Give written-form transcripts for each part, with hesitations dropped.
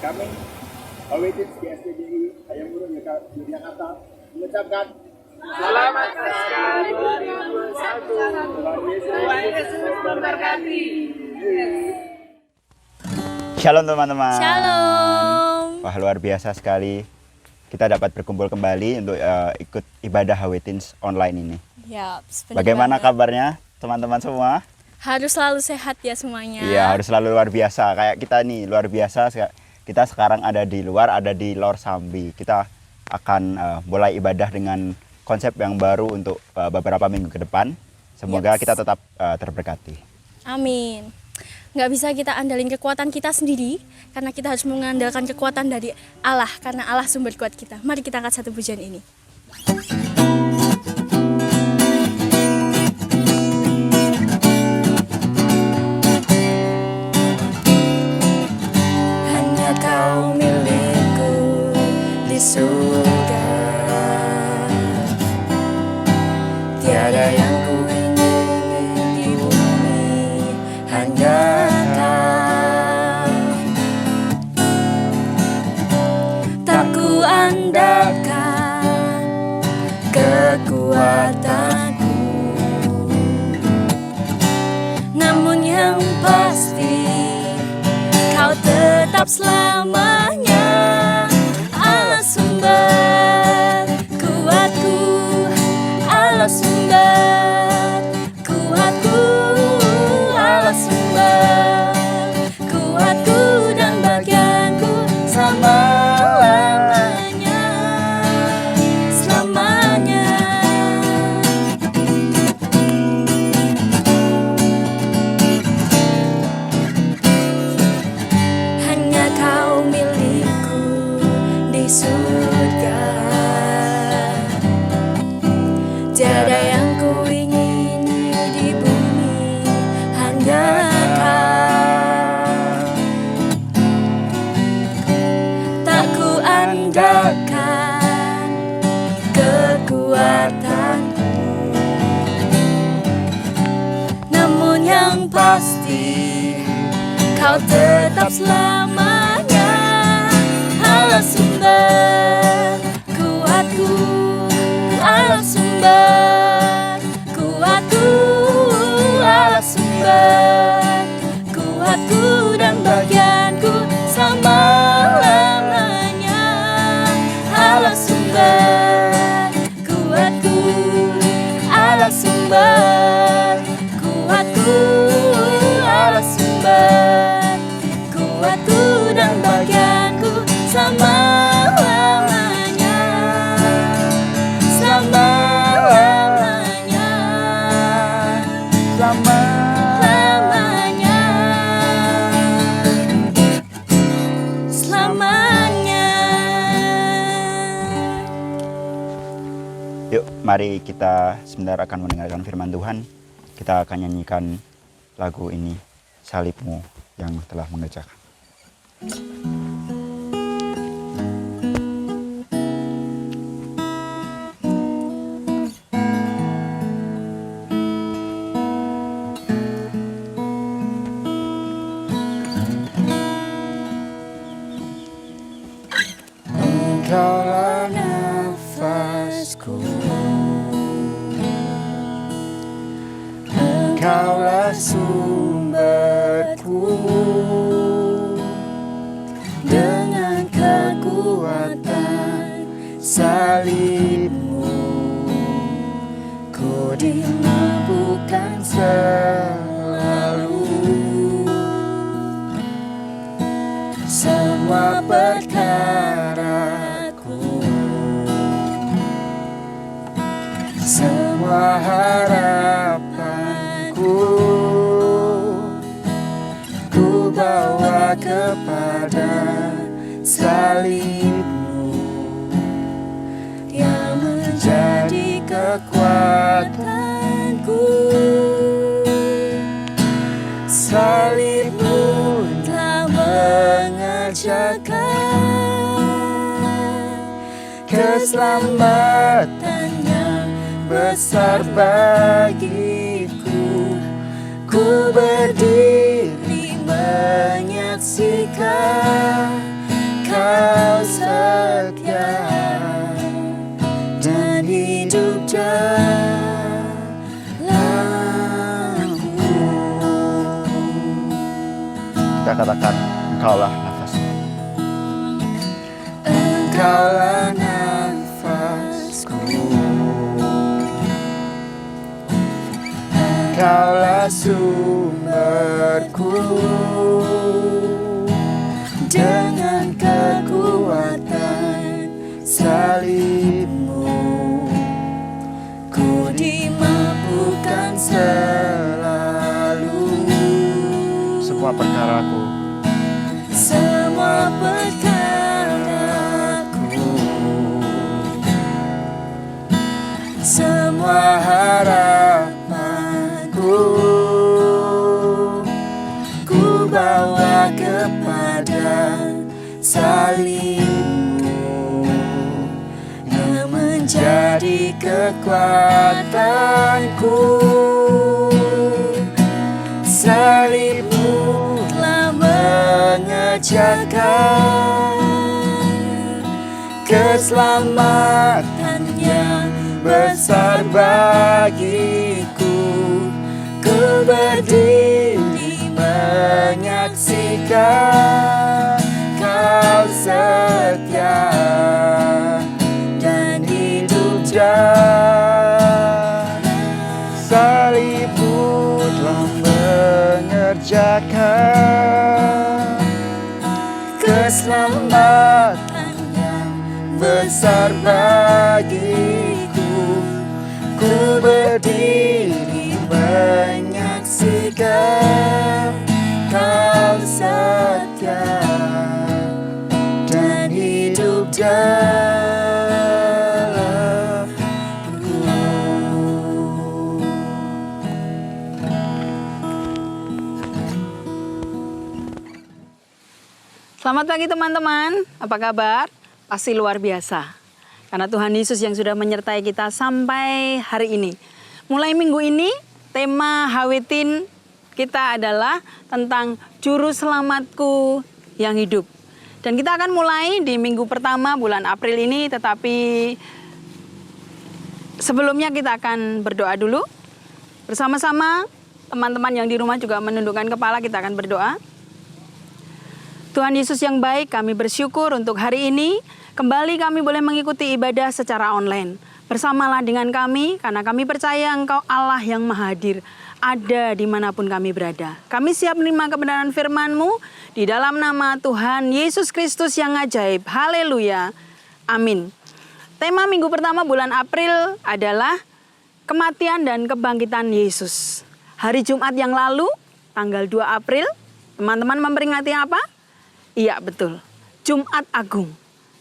Kami Awetins GSPDI Hayam Buruk Yogyakarta mengucapkan Selamat Paskah 2021. Tuhan Yesus memberkati. Shalom teman-teman. Shalom. Wah, luar biasa sekali kita dapat berkumpul kembali untuk ikut ibadah Awetins online ini. Ya, Bagaimana kabarnya teman-teman semua? Harus selalu sehat ya semuanya. Iya, harus selalu luar biasa. Kayak kita nih luar biasa. Kita sekarang ada di luar, ada di Lor Sambi. Kita akan mulai ibadah dengan konsep yang baru untuk beberapa minggu ke depan. Semoga kita tetap terberkati. Amin. Nggak bisa kita andalin kekuatan kita sendiri, karena kita harus mengandalkan kekuatan dari Allah, karena Allah sumber kuat kita. Mari kita angkat satu pujian ini. Hanya kau milikku di surga, tiada yang ku ingin di bumi, hanya kau. Tak ku andalkan kekuatanku, namun yang pasti kau tetap selamanya Allah sumber kuatku, Allah sumber kuatku, Allah sumber kuatku dan bagianku selama-lamanya, selamanya. Hanya kau milikku di surga, tiada yang ku ingini di bumi, hanya kau. Tak ku andalkan kekuatanku, namun yang pasti kau tetap selamanya Allah sumber kuatku, Allah sumber kuatku, Allah sumber kuatku dan bagianku selama-lamanya. Allah sumber kuatku, Allah sumber kuatku, Allah sumber kuatku dan bagianku selama-lamanya, selama-lamanya, selama-lamanya, selamanya. Yuk, mari kita sebentar akan mendengarkan firman Tuhan. Kita akan nyanyikan lagu ini, Salibmu yang telah mengerjakan. Engkaulah nafasku, Engkaulah sumberku, dengan kekuatan salibmu ku dimampukan selalu. Semua perkaraku, semua harapanku, ku bawa kepada salibmu yang menjadi kekuatanku. Salibmu telah mengerjakan keselamatan yang besar bagiku. Ku berdiri menyaksikan Engkaulah nafasku. Engkaulah nafasku, Engkaulah sumberku. Dengan kekuatan salibmu, ku dimampukan selalu. Semua perkaraku, Semua perkaraku, semua harapanku, ku bawa kepada salibmu yang menjadi kekuatanku. Salibmu telah mengerjakan keselamatan yang besar bagiku. Ku berdiri menyaksikan Kau setia dan hidup jaya. salibmu telah mengerjakan Keselamatan yang besar bagiku. Ku berdiri menyaksikan Kau setia dan hidup dalamku. Selamat pagi teman-teman, apa kabar? Pasti luar biasa. Karena Tuhan Yesus yang sudah menyertai kita sampai hari ini. Mulai minggu ini, tema Hawetin kita adalah tentang Juru Selamatku yang hidup. Dan kita akan mulai di minggu pertama bulan April ini, tetapi sebelumnya kita akan berdoa dulu. Bersama-sama teman-teman yang di rumah juga menundukkan kepala, kita akan berdoa. Tuhan Yesus yang baik, kami bersyukur untuk hari ini kembali kami boleh mengikuti ibadah secara online. Bersamalah dengan kami karena kami percaya Engkau Allah yang Maha Hadir, ada dimanapun kami berada. Kami siap menerima kebenaran firman-Mu di dalam nama Tuhan Yesus Kristus yang ajaib. Haleluya. Amin. Tema minggu pertama bulan April adalah kematian dan kebangkitan Yesus. Hari Jumat yang lalu, tanggal 2 April, teman-teman memperingati apa? Iya, betul. Jumat Agung,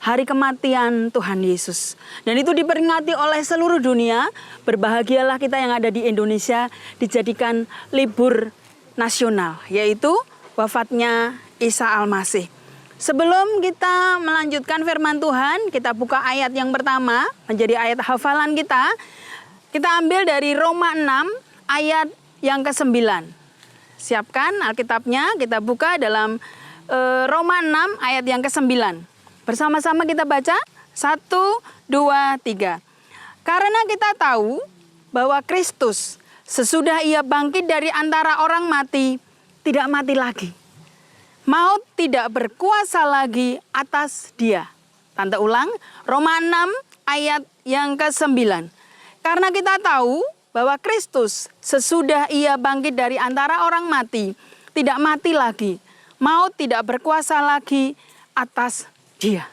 hari kematian Tuhan Yesus. Dan itu diperingati oleh seluruh dunia. Berbahagialah kita yang ada di Indonesia, dijadikan libur nasional, yaitu wafatnya Isa Al-Masih. Sebelum kita melanjutkan firman Tuhan, kita buka ayat yang pertama, menjadi ayat hafalan kita. Kita ambil dari Roma 6, ayat yang ke-9. Siapkan Alkitabnya, kita buka dalam Roma 6 ayat yang ke-9. Bersama-sama kita baca 1, 2, 3. Karena kita tahu bahwa Kristus sesudah ia bangkit dari antara orang mati, tidak mati lagi. Maut tidak berkuasa lagi atas dia. Tanda ulang, Roma 6 ayat yang ke-9. Karena kita tahu bahwa Kristus sesudah ia bangkit dari antara orang mati, tidak mati lagi. Maut tidak berkuasa lagi atas dia.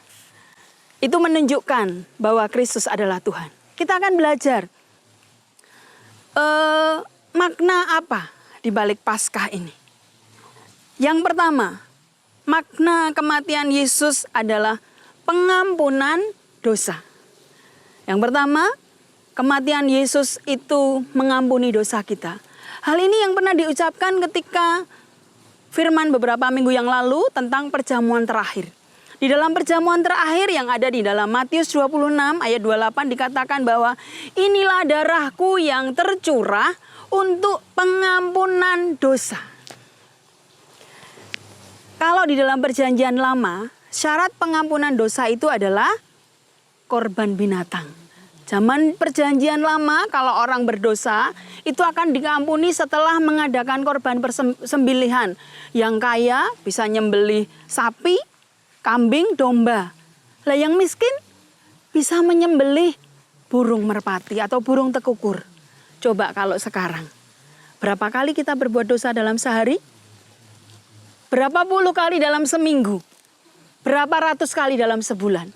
Itu menunjukkan bahwa Kristus adalah Tuhan. Kita akan belajar makna apa di balik Paskah ini. Yang pertama, makna kematian Yesus adalah pengampunan dosa. Yang pertama, kematian Yesus itu mengampuni dosa kita. Hal ini yang pernah diucapkan ketika firman beberapa minggu yang lalu tentang perjamuan terakhir. Di dalam perjamuan terakhir yang ada di dalam Matius 26 ayat 28 dikatakan bahwa inilah darahku yang tercurah untuk pengampunan dosa. Kalau di dalam perjanjian lama, syarat pengampunan dosa itu adalah korban binatang. Zaman perjanjian lama kalau orang berdosa itu akan diampuni setelah mengadakan korban persembelihan. Yang kaya bisa nyembelih sapi, kambing, domba. Lah yang miskin bisa menyembelih burung merpati atau burung tekukur. Coba kalau sekarang, berapa kali kita berbuat dosa dalam sehari? Berapa puluh kali dalam seminggu? Berapa ratus kali dalam sebulan?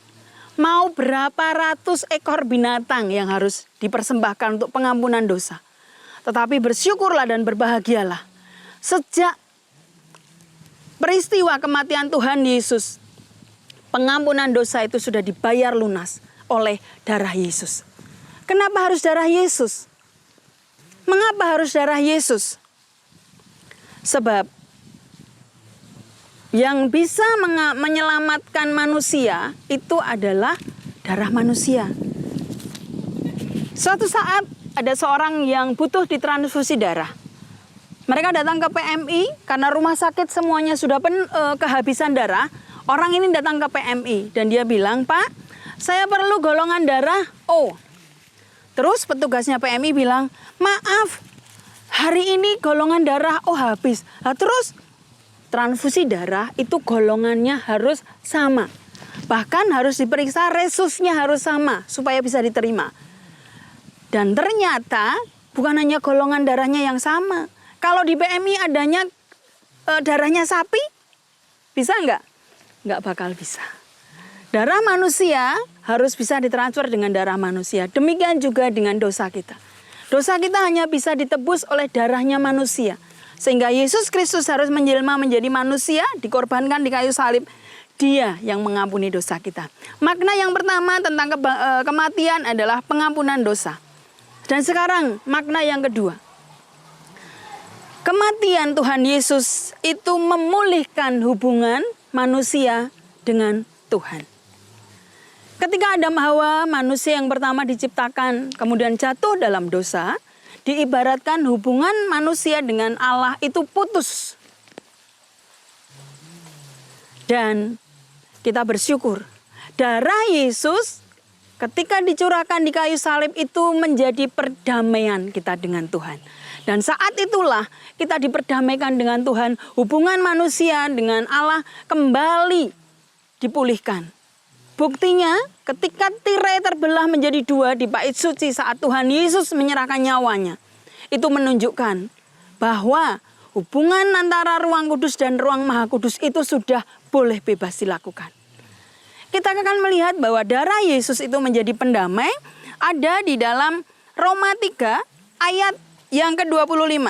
Mau berapa ratus ekor binatang yang harus dipersembahkan untuk pengampunan dosa. Tetapi bersyukurlah dan berbahagialah. Sejak peristiwa kematian Tuhan Yesus, pengampunan dosa itu sudah dibayar lunas oleh darah Yesus. Kenapa harus darah Yesus? Mengapa harus darah Yesus? Sebab yang bisa menyelamatkan manusia itu adalah darah manusia. Suatu saat ada seorang yang butuh ditransfusi darah. Mereka datang ke PMI karena rumah sakit semuanya sudah kehabisan darah. Orang ini datang ke PMI dan dia bilang, "Pak, saya perlu golongan darah O." Terus petugasnya PMI bilang, "Maaf, hari ini golongan darah O habis." Nah, terus transfusi darah itu golongannya harus sama. Bahkan harus diperiksa resusnya harus sama supaya bisa diterima. Dan ternyata bukan hanya golongan darahnya yang sama. Kalau di PMI adanya darahnya sapi, bisa nggak? Nggak bakal bisa. Darah manusia harus bisa ditransfer dengan darah manusia. Demikian juga dengan dosa kita. Dosa kita hanya bisa ditebus oleh darahnya manusia. Sehingga Yesus Kristus harus menjelma menjadi manusia, dikorbankan di kayu salib. Dia yang mengampuni dosa kita. Makna yang pertama tentang kematian adalah pengampunan dosa. Dan sekarang makna yang kedua. Kematian Tuhan Yesus itu memulihkan hubungan manusia dengan Tuhan. Ketika Adam Hawa, manusia yang pertama diciptakan, kemudian jatuh dalam dosa, diibaratkan hubungan manusia dengan Allah itu putus. Dan kita bersyukur, darah Yesus ketika dicurahkan di kayu salib itu menjadi perdamaian kita dengan Tuhan. Dan saat itulah kita diperdamaikan dengan Tuhan, hubungan manusia dengan Allah kembali dipulihkan. Buktinya ketika tirai terbelah menjadi dua di bait suci saat Tuhan Yesus menyerahkan nyawanya. Itu menunjukkan bahwa hubungan antara ruang kudus dan ruang maha kudus itu sudah boleh bebas dilakukan. Kita akan melihat bahwa darah Yesus itu menjadi pendamai ada di dalam Roma 3 ayat yang ke-25.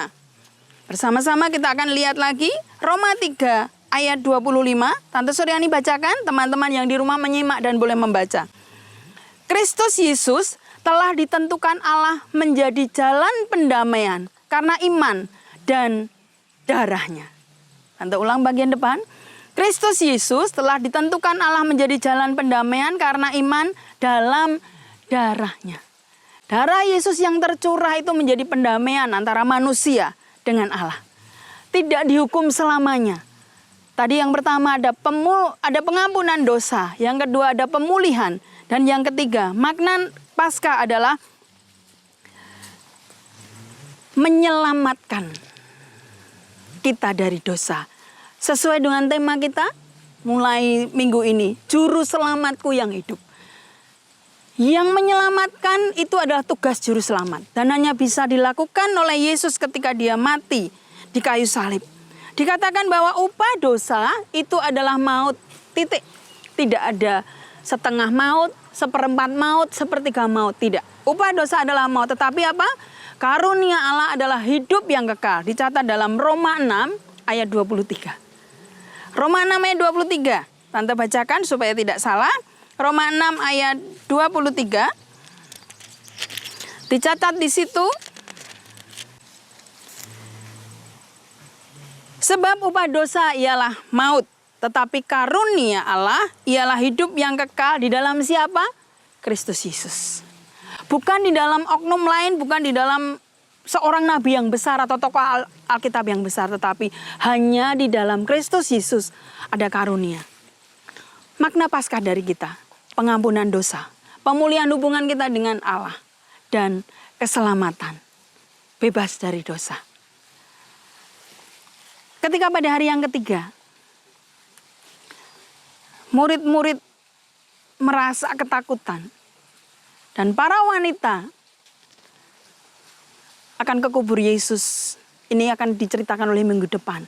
Bersama-sama kita akan lihat lagi Roma 3 ayat 25. Tante Suryani bacakan, teman-teman yang di rumah menyimak dan boleh membaca. Kristus Yesus telah ditentukan Allah menjadi jalan pendamaian karena iman dan darahnya. Tante ulang bagian depan. Kristus Yesus telah ditentukan Allah menjadi jalan pendamaian karena iman dalam darahnya. Darah Yesus yang tercurah itu menjadi pendamaian antara manusia dengan Allah. Tidak dihukum selamanya. Tadi yang pertama ada pengampunan dosa, yang kedua ada pemulihan, dan yang ketiga makna Paskah adalah menyelamatkan kita dari dosa. Sesuai dengan tema kita mulai minggu ini, juru selamatku yang hidup. Yang menyelamatkan itu adalah tugas juru selamat. Dan hanya bisa dilakukan oleh Yesus ketika dia mati di kayu salib. Dikatakan bahwa upah dosa itu adalah maut, titik. Tidak ada setengah maut, seperempat maut, sepertiga maut, tidak. Upah dosa adalah maut, tetapi apa? Karunia Allah adalah hidup yang kekal. Dicatat dalam Roma 6 ayat 23. Roma 6 ayat 23. Tante bacakan supaya tidak salah. Roma 6 ayat 23. Dicatat di situ. Sebab upah dosa ialah maut, tetapi karunia Allah ialah hidup yang kekal di dalam siapa? Kristus Yesus. Bukan di dalam oknum lain, bukan di dalam seorang nabi yang besar atau tokoh Alkitab yang besar, tetapi hanya di dalam Kristus Yesus ada karunia. Makna Paskah dari kita, pengampunan dosa, pemulihan hubungan kita dengan Allah, dan keselamatan, bebas dari dosa. Ketika pada hari yang ketiga, murid-murid merasa ketakutan, dan para wanita akan ke kubur Yesus. Ini akan diceritakan oleh minggu depan.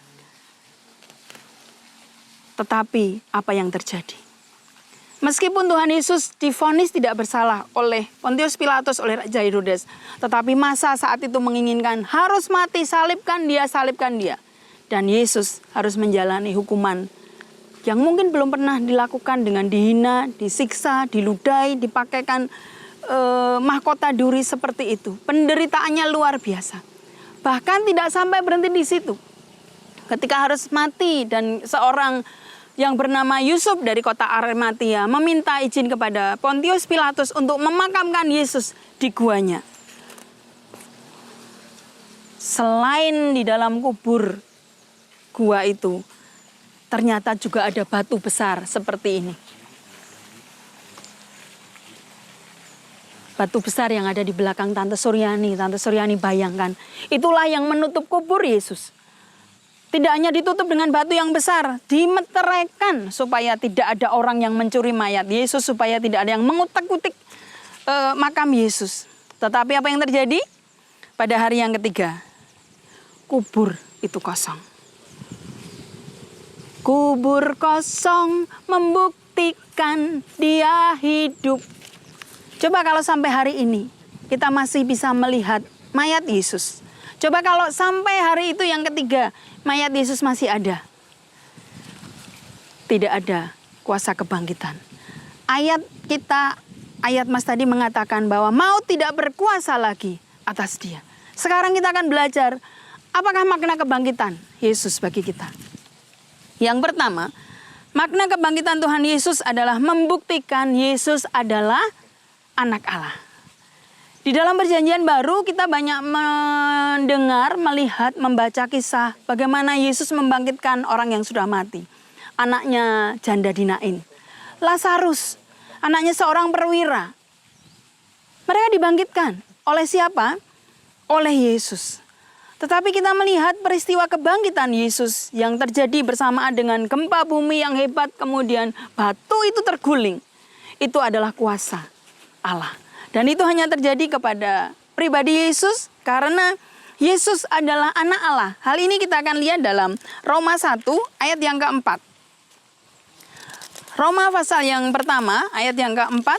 Tetapi apa yang terjadi? Meskipun Tuhan Yesus divonis tidak bersalah oleh Pontius Pilatus, oleh Raja Herodes, tetapi masa saat itu menginginkan harus mati, salibkan dia, salibkan dia. Dan Yesus harus menjalani hukuman yang mungkin belum pernah dilakukan, dengan dihina, disiksa, diludahi, dipakaikan mahkota duri seperti itu. Penderitaannya luar biasa. Bahkan tidak sampai berhenti di situ. Ketika harus mati dan seorang yang bernama Yusuf dari kota Arimatia meminta izin kepada Pontius Pilatus untuk memakamkan Yesus di guanya. Selain di dalam kubur gua itu, ternyata juga ada batu besar seperti ini. Batu besar yang ada di belakang Tante Suryani. Tante Suryani bayangkan, itulah yang menutup kubur Yesus. Tidak hanya ditutup dengan batu yang besar, dimeteraikan supaya tidak ada orang yang mencuri mayat Yesus, supaya tidak ada yang mengutak-utik makam Yesus. Tetapi apa yang terjadi? Pada hari yang ketiga, kubur itu kosong. Kubur kosong membuktikan dia hidup. Coba kalau sampai hari ini kita masih bisa melihat mayat Yesus. Coba kalau sampai hari itu yang ketiga, mayat Yesus masih ada. Tidak ada kuasa kebangkitan. Ayat Mas tadi mengatakan bahwa maut tidak berkuasa lagi atas dia. Sekarang kita akan belajar apakah makna kebangkitan Yesus bagi kita. Yang pertama, makna kebangkitan Tuhan Yesus adalah membuktikan Yesus adalah anak Allah. Di dalam perjanjian baru kita banyak mendengar, melihat, membaca kisah bagaimana Yesus membangkitkan orang yang sudah mati. Anaknya janda di Nain, Lazarus, anaknya seorang perwira. Mereka dibangkitkan oleh siapa? Oleh Yesus. Tetapi kita melihat peristiwa kebangkitan Yesus yang terjadi bersamaan dengan gempa bumi yang hebat, kemudian batu itu terguling. Itu adalah kuasa Allah. Dan itu hanya terjadi kepada pribadi Yesus karena Yesus adalah anak Allah. Hal ini kita akan lihat dalam Roma 1 ayat yang keempat. Roma pasal yang pertama ayat yang keempat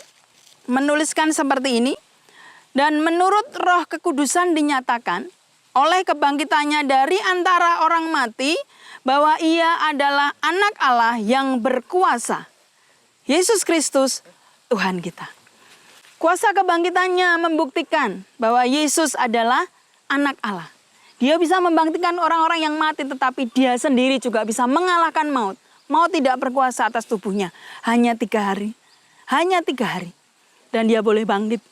menuliskan seperti ini. Dan menurut Roh Kekudusan dinyatakan oleh kebangkitannya dari antara orang mati bahwa ia adalah anak Allah yang berkuasa. Yesus Kristus Tuhan kita. Kuasa kebangkitannya membuktikan bahwa Yesus adalah anak Allah. Dia bisa membangkitkan orang-orang yang mati, tetapi dia sendiri juga bisa mengalahkan maut. Maut tidak berkuasa atas tubuhnya. Hanya 3 hari. Hanya 3 hari. Dan dia boleh bangkit.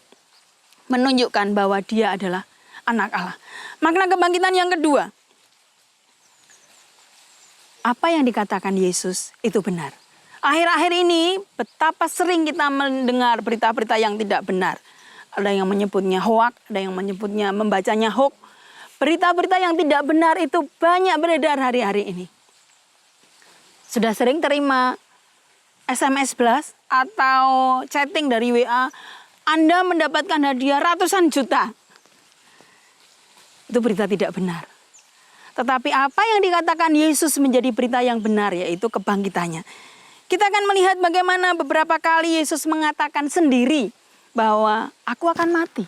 Menunjukkan bahwa dia adalah anak Allah. Makna kebangkitan yang kedua. Apa yang dikatakan Yesus itu benar. Akhir-akhir ini betapa sering kita mendengar berita-berita yang tidak benar. Ada yang menyebutnya hoak, ada yang menyebutnya membacanya hoax. Berita-berita yang tidak benar itu banyak beredar hari-hari ini. Sudah sering terima SMS blast atau chatting dari WA, Anda mendapatkan hadiah ratusan juta. Itu berita tidak benar. Tetapi apa yang dikatakan Yesus menjadi berita yang benar, yaitu kebangkitannya. Kita akan melihat bagaimana beberapa kali Yesus mengatakan sendiri bahwa aku akan mati.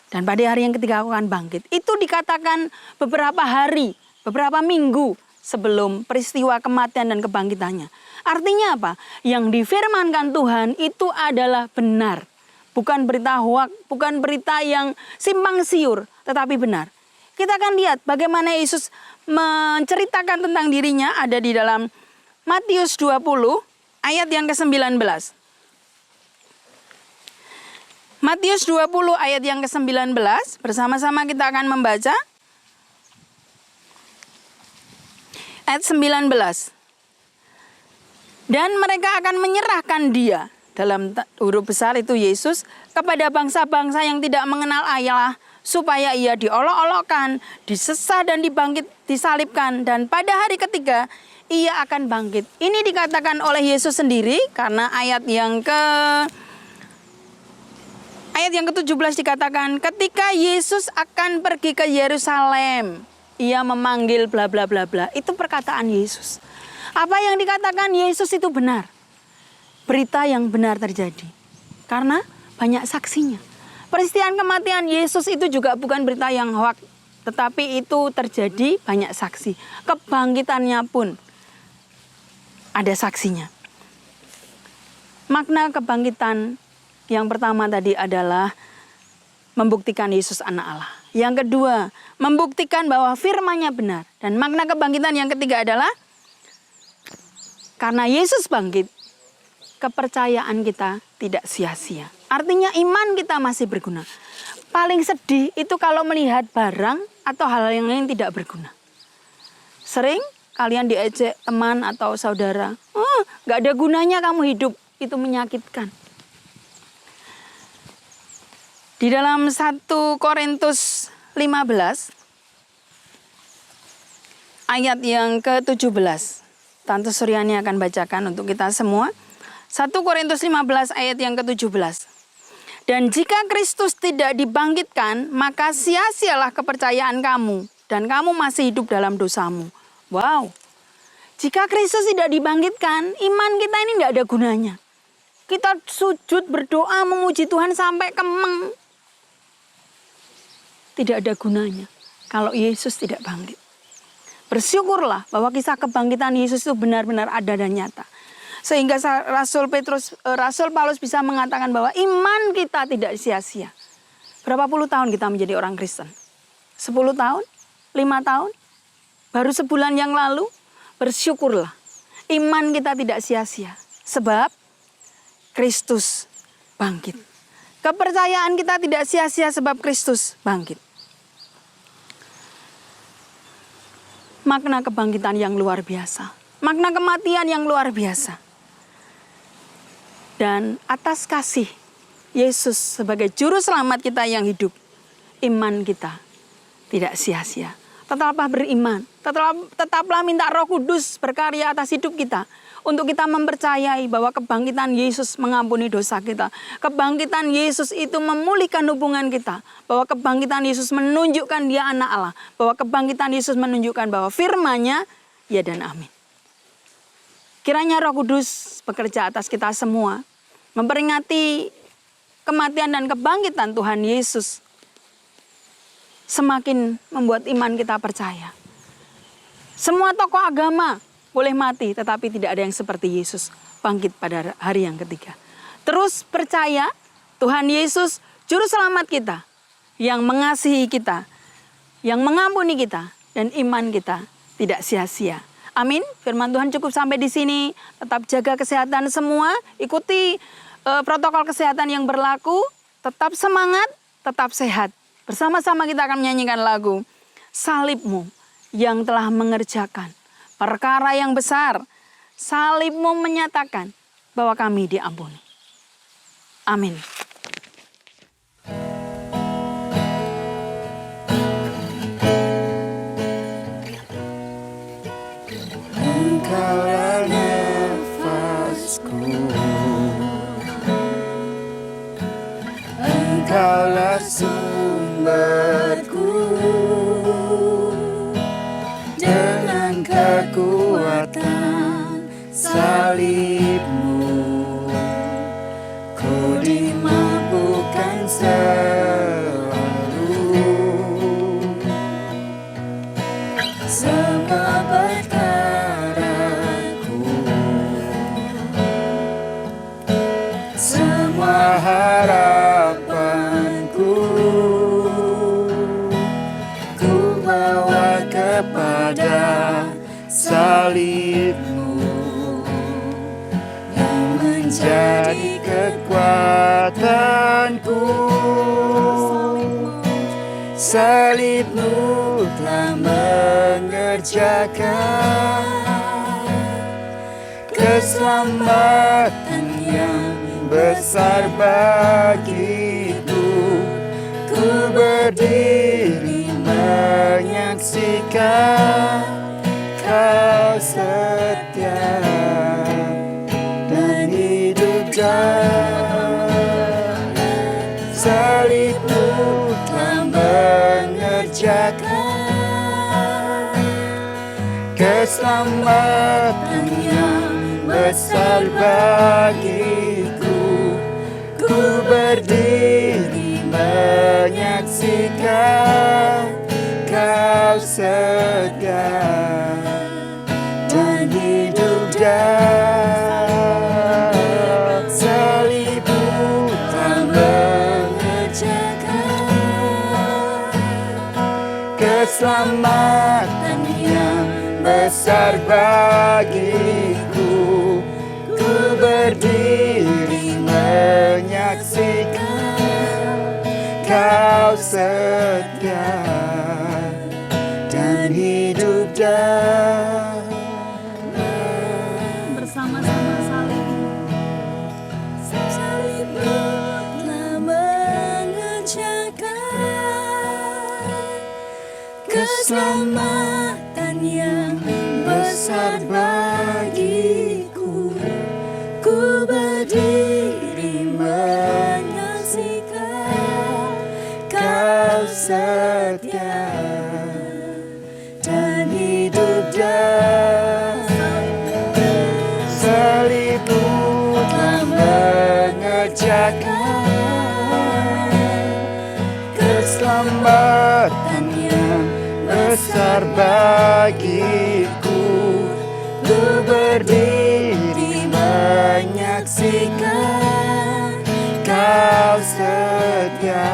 Dan pada hari yang ketiga aku akan bangkit. Itu dikatakan beberapa hari, beberapa minggu sebelum peristiwa kematian dan kebangkitannya. Artinya apa? Yang difirmankan Tuhan itu adalah benar. Bukan berita hoak, bukan berita yang simpang siur, tetapi benar. Kita akan lihat bagaimana Yesus menceritakan tentang dirinya ada di dalam Matius 20 ayat yang ke-19. Matius 20 ayat yang ke-19, bersama-sama kita akan membaca. Ayat 19. Dan mereka akan menyerahkan dia dalam huruf besar itu Yesus, kepada bangsa-bangsa yang tidak mengenal Allah, supaya ia diolok-olokkan, disesah dan dibangkit, disalibkan, dan pada hari ketiga ia akan bangkit. Ini dikatakan oleh Yesus sendiri karena ayat yang ke-17 dikatakan ketika Yesus akan pergi ke Yerusalem, ia memanggil bla bla bla bla. Itu perkataan Yesus. Apa yang dikatakan Yesus itu benar. Berita yang benar terjadi. Karena banyak saksinya. Peristiwa kematian Yesus itu juga bukan berita yang hoax, tetapi itu terjadi banyak saksi. Kebangkitannya pun ada saksinya. Makna kebangkitan yang pertama tadi adalah membuktikan Yesus anak Allah. Yang kedua, membuktikan bahwa firman-Nya benar. Dan makna kebangkitan yang ketiga adalah karena Yesus bangkit, kepercayaan kita tidak sia-sia. Artinya iman kita masih berguna. Paling sedih itu kalau melihat barang atau hal yang lain tidak berguna. Sering kalian diejek teman atau saudara, gak ada gunanya kamu hidup, itu menyakitkan. Di dalam 1 Korintus 15, ayat yang ke-17, Tante Suryani akan bacakan untuk kita semua. 1 Korintus 15 ayat yang ke-17. Dan jika Kristus tidak dibangkitkan, maka sia-sialah kepercayaan kamu, dan kamu masih hidup dalam dosamu. Wow, jika Kristus tidak dibangkitkan, iman kita ini tidak ada gunanya. Kita sujud, berdoa, memuji Tuhan sampai kemeng. Tidak ada gunanya kalau Yesus tidak bangkit. Bersyukurlah bahwa kisah kebangkitan Yesus itu benar-benar ada dan nyata. Sehingga Rasul Paulus bisa mengatakan bahwa iman kita tidak sia-sia. Berapa puluh tahun kita menjadi orang Kristen? 10 tahun? 5 tahun? Baru sebulan yang lalu? Bersyukurlah. Iman kita tidak sia-sia. Sebab Kristus bangkit. Kepercayaan kita tidak sia-sia sebab Kristus bangkit. Makna kebangkitan yang luar biasa. Makna kematian yang luar biasa. Dan atas kasih Yesus sebagai juru selamat kita yang hidup, iman kita tidak sia-sia. Tetaplah beriman, tetaplah minta Roh Kudus berkarya atas hidup kita. Untuk kita mempercayai bahwa kebangkitan Yesus mengampuni dosa kita. Kebangkitan Yesus itu memulihkan hubungan kita. Bahwa kebangkitan Yesus menunjukkan Dia anak Allah. Bahwa kebangkitan Yesus menunjukkan bahwa firman-Nya ya dan amin. Kiranya Roh Kudus bekerja atas kita semua. Memperingati kematian dan kebangkitan Tuhan Yesus. Semakin membuat iman kita percaya. Semua tokoh agama boleh mati, tetapi tidak ada yang seperti Yesus bangkit pada hari yang ketiga. Terus percaya Tuhan Yesus juru selamat kita, yang mengasihi kita, yang mengampuni kita, dan iman kita tidak sia-sia. Amin. Firman Tuhan cukup sampai di sini. Tetap jaga kesehatan semua, ikuti protokol kesehatan yang berlaku, tetap semangat, tetap sehat. Bersama-sama kita akan menyanyikan lagu Salibmu yang telah mengerjakan perkara yang besar. Salibmu menyatakan bahwa kami diampuni. Amin. Engkaulah nafasku, Engkaulah sumberku, dengan kekuatan salibmu, ku dimampukan selalu. Semua perkaraku, semua harapanku, ku bawa kepada salibmu yang menjadi kekuatanku. Salibmu telah mengerjakan keselamatan yang besar bagiku. Ku berdiri menyaksikan Kau setia dan hidup dan salibmu telah mengerjakan keselamatan yang besar bagiku. Ku berdiri menyaksikan Kau setia dan hidup dan salibmu telah mengerjakan keselamatan yang besar bagiku. Ku berdiri menyaksikan Kau setia dan hidup dan Bersama-sama Salibmu telah mengerjakan keselamatan yang besar bagiku. Ku berdiri menyaksikan Kau setia dan hidup dan salibmu telah mengerjakan keselamatan yang besar bagiku. Ku berdiri menyaksikan Kau setia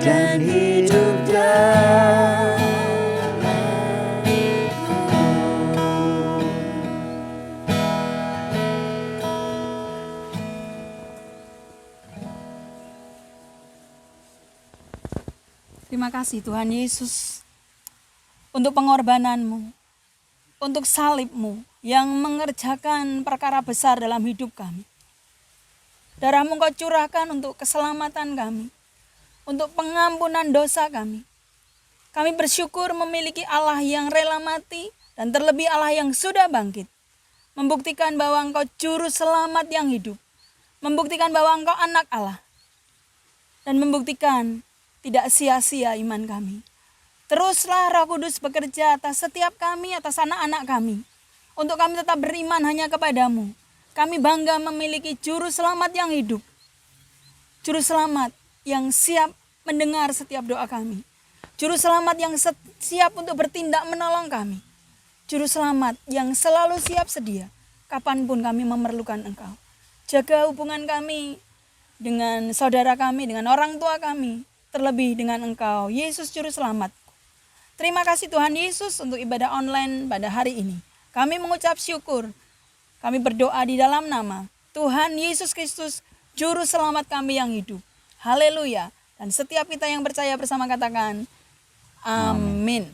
dan hidup dan Terima kasih Tuhan Yesus untuk pengorbanan-Mu, untuk salib-Mu yang mengerjakan perkara besar dalam hidup kami. Darah-Mu Kau curahkan untuk keselamatan kami, untuk pengampunan dosa kami. Kami bersyukur memiliki Allah yang rela mati dan terlebih Allah yang sudah bangkit. Membuktikan bahwa Engkau juru selamat yang hidup. Membuktikan bahwa Engkau anak Allah. Dan membuktikan tidak sia-sia iman kami. Teruslah Roh Kudus bekerja atas setiap kami, atas anak-anak kami. Untuk kami tetap beriman hanya kepadamu. Kami bangga memiliki juru selamat yang hidup. Juru selamat yang siap mendengar setiap doa kami. Juru selamat yang siap untuk bertindak menolong kami. Juru selamat yang selalu siap sedia kapanpun kami memerlukan Engkau. Jaga hubungan kami dengan saudara kami, dengan orang tua kami. Terlebih dengan Engkau, Yesus Juru Selamat. Terima kasih Tuhan Yesus untuk ibadah online pada hari ini. Kami mengucap syukur. Kami berdoa di dalam nama Tuhan Yesus Kristus, Juru Selamat kami yang hidup. Haleluya. Dan setiap kita yang percaya bersama katakan, Amin.